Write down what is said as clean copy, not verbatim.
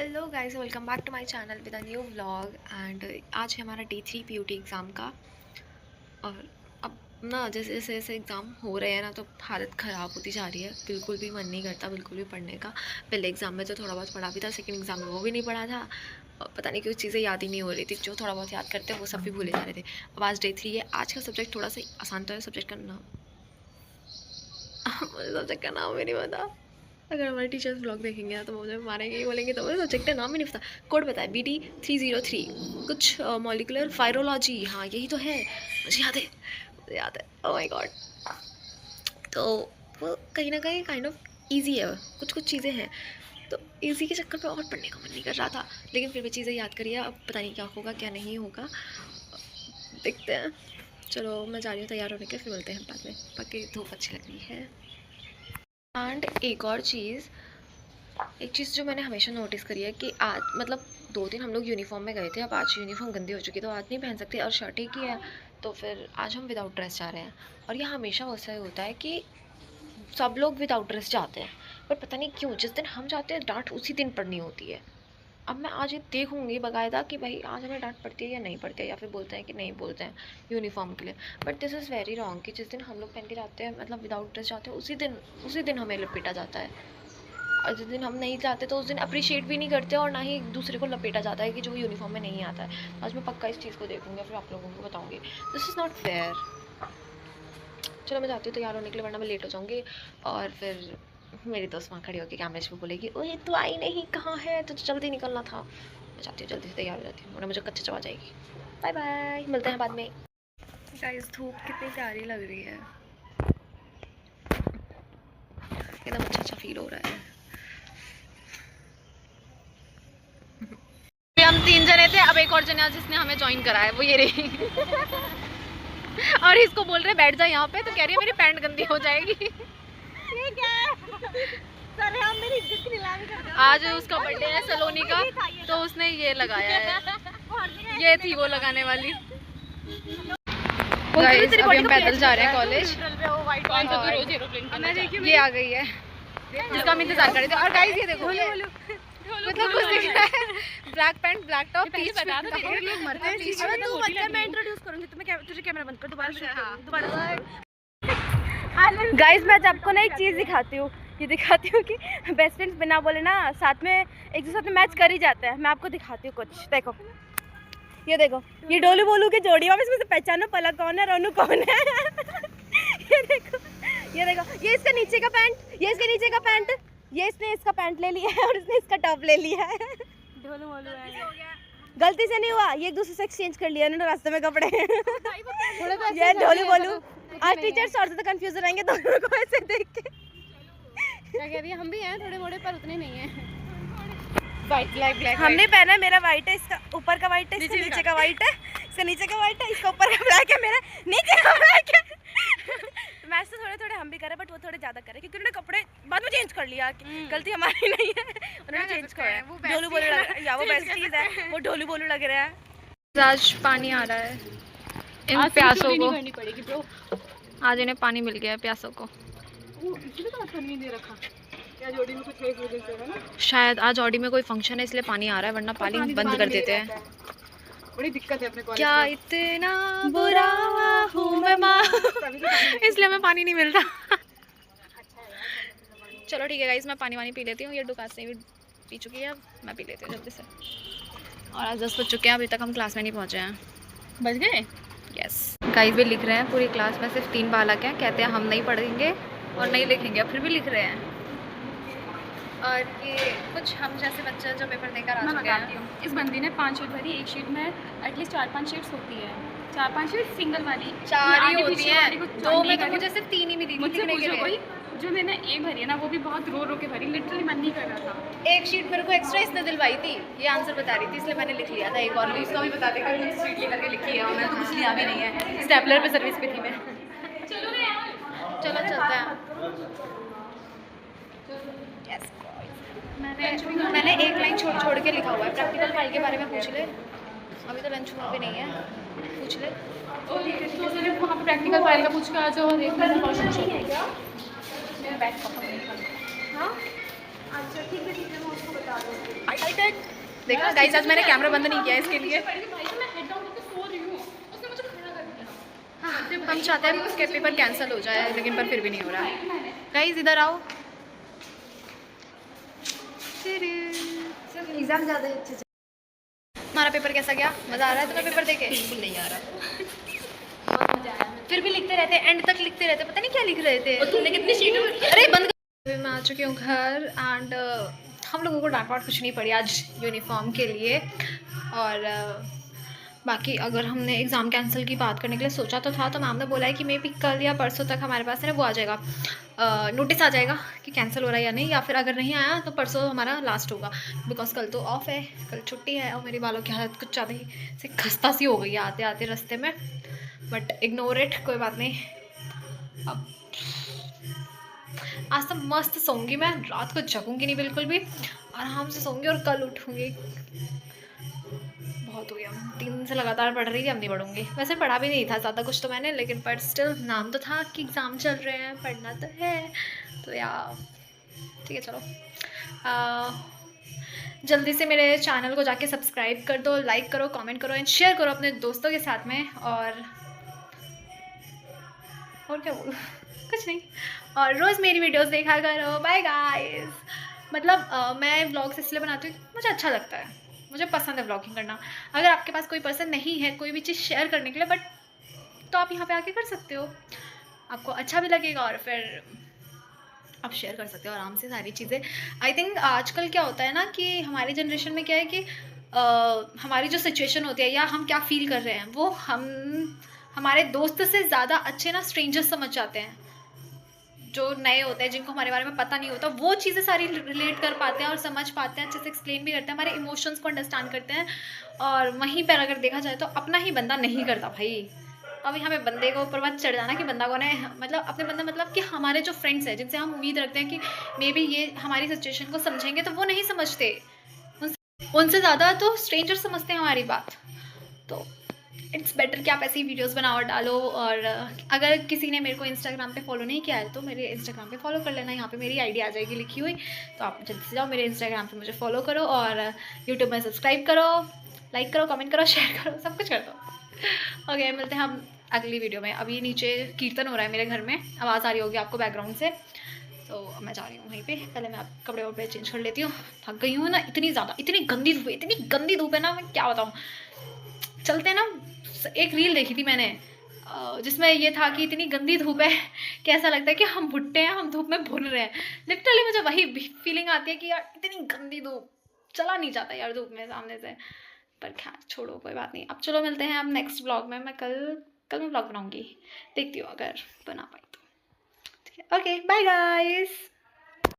Hello guys, welcome back to my channel with a new vlog. And आज है हमारा day 3 PUT exam का। और अब ना जैसे जैसे जैसे एग्ज़ाम हो रहे हैं ना तो हालत ख़राब होती जा रही है। बिल्कुल भी मन नहीं करता बिल्कुल भी पढ़ने का। पहले एग्ज़ाम में तो थोड़ा बहुत पढ़ा भी था, सेकंड एग्ज़ाम में वो भी नहीं पढ़ा था। और पता नहीं क्यों चीज़ें याद ही नहीं हो रही थी, जो थोड़ा बहुत याद करते हैं वो सब भी भूले जा रहे थे। अब आज डे 3 है। आज का सब्जेक्ट थोड़ा सा आसान तो है। सब्जेक्ट का नाम मुझे सब्जेक्ट का नाम भी नहीं पता। अगर हमारे टीचर्स ब्लॉग देखेंगे ना तो मुझे मारेंगे ही, बोलेंगे तो मुझे सब्जेक्ट का नाम ही नहीं पता। कोड पता है BD303 कुछ मॉलिकुलर फायरोलॉजी। हाँ यही तो है, मुझे याद है, मुझे याद है। Oh my God. तो वो कहीं ना कहीं काइंड ऑफ ईजी है, कुछ कुछ चीज़ें हैं। तो ईजी के चक्कर में और पढ़ने का मन नहीं कर रहा था, लेकिन फिर भी चीज़ें याद करिए। अब पता नहीं क्या होगा क्या नहीं होगा, देखते हैं। चलो मैं जा रही हूँ तैयार होने के, फिर मिलते हैं बाद में। बाकी धूप अच्छी लग रही है। एंड एक चीज़ जो मैंने हमेशा नोटिस करी है कि आज मतलब 2 दिन हम लोग यूनिफॉर्म में गए थे, अब आज यूनिफॉर्म गंदी हो चुकी है तो आज नहीं पहन सकते, और शर्ट ही की है तो फिर आज हम विदाउट ड्रेस जा रहे हैं। और यह हमेशा वैसा ही होता है कि सब लोग विदाउट ड्रेस जाते हैं, पर पता नहीं क्यों जिस दिन हम जाते हैं डांट उसी दिन पड़नी होती है। अब मैं आज ये देखूंगी बाकायदा कि भाई आज हमें डांट पड़ती है या नहीं पड़ती है, या फिर बोलते हैं कि नहीं बोलते हैं यूनिफॉर्म के लिए। But this is very wrong कि जिस दिन हम लोग पहन के जाते हैं, मतलब विदाउट ड्रेस जाते हैं, उसी दिन हमें लपेटा जाता है। और जिस दिन हम नहीं जाते तो उस दिन अप्रिशिएट भी नहीं करते, और ना ही दूसरे को लपेटा जाता है कि जो यूनिफॉर्म में नहीं आता है। आज मैं पक्का इस चीज़ को देखूंगी, फिर आप लोगों को बताऊंगी। This is not fair. चलो मैं जाती हूँ तैयार होने के लिए, वरना मैं लेट हो जाऊँगी। और फिर मेरी दोस्त वहाँ खड़ी होकर कैमरे पे बोलेगी, ओए तू आई नहीं, कहाँ है, तो जल्दी निकलना था। मैं जाती हूँ, जल्दी से तैयार हो जाती हूँ, वरना मुझे कच्चे चबा जाएगी। बाय बाय, मिलते हैं बाद में। गाइस धूप कितनी प्यारी लग रही है, एकदम अच्छा फील हो रहा है। हम 3 जने थे, अब एक और जना जिसने हमें ज्वाइन करा है वो ये रही। और इसको बोल रहे बैठ जा यहाँ पे, तो कह रही है मेरी पैंट गंदी हो जाएगी। ये क्या है? सर हम मेरी इज्जत की नीलामी कर रहे हैं। आज उसका बर्थडे है सलोनी का, तो उसने ये लगाया है। ये थी वो लगाने वाली। गाइस अभी हम पैदल जा रहे हैं कॉलेज। ये आ गई है जिसका हम इंतजार कर रहे थे। और गाइस ये देखो, मतलब कुछ दिख रहा है, black pant black top, peach बता दो लोग मरते हैं। अबे तू मत कर, मैं इंट्रोड्यूस करूंगी तुम्हें, तुझे कैमरा बंद कर, दोबारा। गाइस मैं आपको ना एक चीज़ दिखाती हूँ, ये दिखाती हूँ कि बेस्ट फ्रेंड्स बिना बोले ना साथ में एक दूसरे साथ मैच कर ही जाते हैं। मैं आपको दिखाती हूँ कुछ, देखो ये देखो, ये डोलू बोलू की जोड़ी है। इसमें से पहचानो पलक कौन है, रोनू कौन है। ये देखो, ये देखो, ये इसका नीचे का पैंट, ये इसके नीचे का पैंट, ये इसने इसका पैंट ले लिया है और इसने इसका टॉप ले लिया है। डोलू बोलू है, गलती से नहीं हुआ, ये एक दूसरे से एक्सचेंज कर लिया ना रास्ते में कपड़े। ये डोलू बोलू। आज टीचर्स और ज्यादा कंफ्यूज रहेंगे दोनों को ऐसे देख के। क्या कह रही है? हम भी हैं थोड़े मोड़े, पर उतने नहीं हैं। व्हाइट ब्लैक हमने पहना है, मेरा व्हाइट है, इसका ऊपर का व्हाइट है, इसका नीचे का व्हाइट है, इसका नीचे का व्हाइट है, इसका ऊपर का ब्लैक है, मेरा नीचे का ब्लैक है। मैच तो थोड़े थोड़े हम भी करें, बट वो थोड़े ज्यादा करें क्योंकि उन्होंने कपड़े बाद में चेंज कर लिया। गलती हमारी नहीं है, उन्होंने चेंज किया है। ढोलू बोलू लग रहा है, या वो बेस्ट चीज है, वो ढोलू बोलू लग रहा है। आज पानी आ रहा है इन प्यासों को, आज इन्हें पानी मिल गया है प्यासों को। शायद आज ऑडी में कोई फंक्शन है इसलिए पानी आ रहा है, वरना पानी बंद कर देते हैं। बड़ी दिक्कत है अपने कॉलेज क्या इतना बुरा हूँ मैं माँ, इसलिए हमें पानी नहीं मिलता। चलो ठीक है गाइस, मैं पानी वानी पी लेती हूँ। ये दुकान से भी पी चुकी है, अब मैं पी लेती हूँ जल्दी से। और आज 10 बज चुके हैं, अभी तक हम क्लास में नहीं पहुँचे हैं। बज गए? यस गाइस भी लिख रहे हैं, पूरी क्लास में सिर्फ 3 बालक हैं, कहते हैं हम नहीं पढ़ेंगे और नहीं लिखेंगे, फिर भी लिख रहे हैं। और ये कुछ हम जैसे बच्चे जो पेपर देकर आ चुके हैं। इस बंदी ने 5 शीट भरी, एक शीट में एटलीस्ट 4-5 शीट्स होती है, 4-5 शीट सिंगल वाली, 4 ही होती हैं, 2 में तो मुझे सिर्फ 3 ही मिली थी लिखने के लिए। जो मैंने एक भरी है ना, वो भी बहुत रो रो के भरी, लिटरली मन नहीं कर रहा था। एक शीट मेरे को एक्स्ट्रा इसने दिलवाई थी, ये आंसर बता रही थी, इसलिए मैंने लिख लिया था। एक और भी इसका भी बता देगा, शीट लेकर के लिखी है, मैं तो कुछ लिया भी नहीं है, स्टेपलर पे सर्विस पे थी मैं। चलो चलते हैं। मैंने एक लाइन छोड़ छोड़ के लिखा हुआ है, प्रैक्टिकल फाइल के बारे में पूछ ले। अभी तो लंच हुआ भी नहीं है, पूछ ले। तो वहाँ पर प्रैक्टिकल फाइल का पूछ के आ जाओ, देख लेना। हाँ अच्छा ठीक है मैं उसको बता दूँगी। हाईलाइटेड। देखा गाइस, आज मैंने कैमरा बंद नहीं किया इसके लिए। हम चाहते हैं उसके पेपर कैंसिल हो जाए, लेकिन पर फिर भी नहीं हो रहा है। गाइस इधर आओ। एग्ज़ाम ज़्यादा अच्छे से। हमारा पेपर कैसा गया? मज़ा आ रहा है तुम्हें पेपर देके? बिल्कुल नहीं आ रहा। बहुत मज़ा आया। फिर भी लिखते रहते, एंड तक लिखते रहते, पता नहीं क्या लिख रहे थे। और तुमने कितनी शीट? अरे बंद कर। मैं आ चुकी हूँ घर एंड हम लोगों को डांट वाट कुछ नहीं पड़ी आज यूनिफॉर्म के लिए। और बाकी अगर हमने एग्ज़ाम कैंसिल की बात करने के लिए सोचा तो था, तो मैम ने बोला है कि मे बी कल या परसों तक हमारे पास है ना वो आ जाएगा, नोटिस आ जाएगा कि कैंसिल हो रहा है या नहीं, या फिर अगर नहीं आया तो परसों हमारा लास्ट होगा। बिकॉज कल तो ऑफ है, कल छुट्टी है। और मेरी बालों की हालत कुछ ज़्यादा ही से खस्ता सी हो गई है आते आते रास्ते में, बट इग्नोर इट, कोई बात नहीं। अब आज तो मस्त सोऊंगी मैं, रात को जगूंगी नहीं बिल्कुल भी, आराम से सोऊंगी और कल उठूंगी। बहुत हो गया, 3 दिन से लगातार पढ़ रही थी, अब नहीं पढ़ूंगी। वैसे पढ़ा भी नहीं था ज़्यादा कुछ तो मैंने, लेकिन पर स्टिल नाम तो था कि एग्ज़ाम चल रहे हैं, पढ़ना तो है। तो यार ठीक है, चलो जल्दी से मेरे चैनल को जाके सब्सक्राइब कर दो, लाइक करो, कमेंट करो एंड शेयर करो अपने दोस्तों के साथ में। और क्या बोलूँ कुछ नहीं। और रोज़ मेरी वीडियोस देखा करो। Bye guys. मतलब मैं व्लॉग्स इसलिए बनाती हूँ, मुझे अच्छा लगता है, मुझे पसंद है व्लॉगिंग करना। अगर आपके पास कोई पर्सन नहीं है कोई भी चीज़ शेयर करने के लिए, बट तो आप यहाँ पे आके कर सकते हो, आपको अच्छा भी लगेगा और फिर आप शेयर कर सकते हो आराम से सारी चीज़ें। आई थिंक आजकल क्या होता है ना कि हमारी जनरेशन में क्या है कि हमारी जो सिचुएशन होती है या हम क्या फ़ील कर रहे हैं वो हम हमारे दोस्त से ज़्यादा अच्छे ना स्ट्रेंजर्स समझ जाते हैं। जो नए होते हैं, जिनको हमारे बारे में पता नहीं होता, वो चीज़ें सारी रिलेट कर पाते हैं और समझ पाते हैं, अच्छे से एक्सप्लेन भी करते हैं, हमारे इमोशंस को अंडरस्टैंड करते हैं। और वहीं पर अगर देखा जाए तो अपना ही बंदा नहीं करता भाई। अब यहाँ पे बंदे को ऊपर मत चढ़ जाना कि बंदा कौन है, मतलब अपने बंदा मतलब कि हमारे जो फ्रेंड्स हैं जिनसे हम उम्मीद रखते हैं कि मे बी ये हमारी सिचुएशन को समझेंगे, तो वो नहीं समझते। उनसे ज़्यादा तो स्ट्रेंजर समझते हैं हमारी बात। तो इट्स बेटर कि आप ऐसी वीडियोस बनाओ और डालो। और अगर किसी ने मेरे को इंस्टाग्राम पे फॉलो नहीं किया है तो मेरे इंस्टाग्राम पे फॉलो कर लेना, यहाँ पे मेरी आईडी आ जाएगी लिखी हुई, तो आप जल्दी से जाओ मेरे इंस्टाग्राम पे मुझे फॉलो करो और यूट्यूब में सब्सक्राइब करो, लाइक करो, कमेंट करो, शेयर करो, सब कुछ कर दो। ओके, मिलते हैं हम अगली वीडियो में। अभी नीचे कीर्तन हो रहा है मेरे घर में, आवाज़ आ रही होगी आपको बैकग्राउंड से, तो मैं जा रही हूँ वहीं पे। पहले मैं कपड़े वपड़े चेंज कर लेती हूँ, थक गई हूँ ना, इतनी ज़्यादा, इतनी गंदी धूप है ना, मैं क्या बताऊँ। चलते हैं ना, एक रील देखी थी मैंने जिसमें ये था कि इतनी गंदी धूप है, कैसा लगता है कि हम भुट्टे हैं, हम धूप में भुन रहे हैं। लिटरली मुझे वही फीलिंग आती है कि यार इतनी गंदी धूप, चला नहीं जाता यार धूप में सामने से। पर खैर छोड़ो, कोई बात नहीं। अब चलो मिलते हैं अब नेक्स्ट ब्लॉग में। मैं कल मैं ब्लॉग बनाऊँगी, देखती हूँ अगर बना पाई तो। ठीक है, ओके बाय गाइस।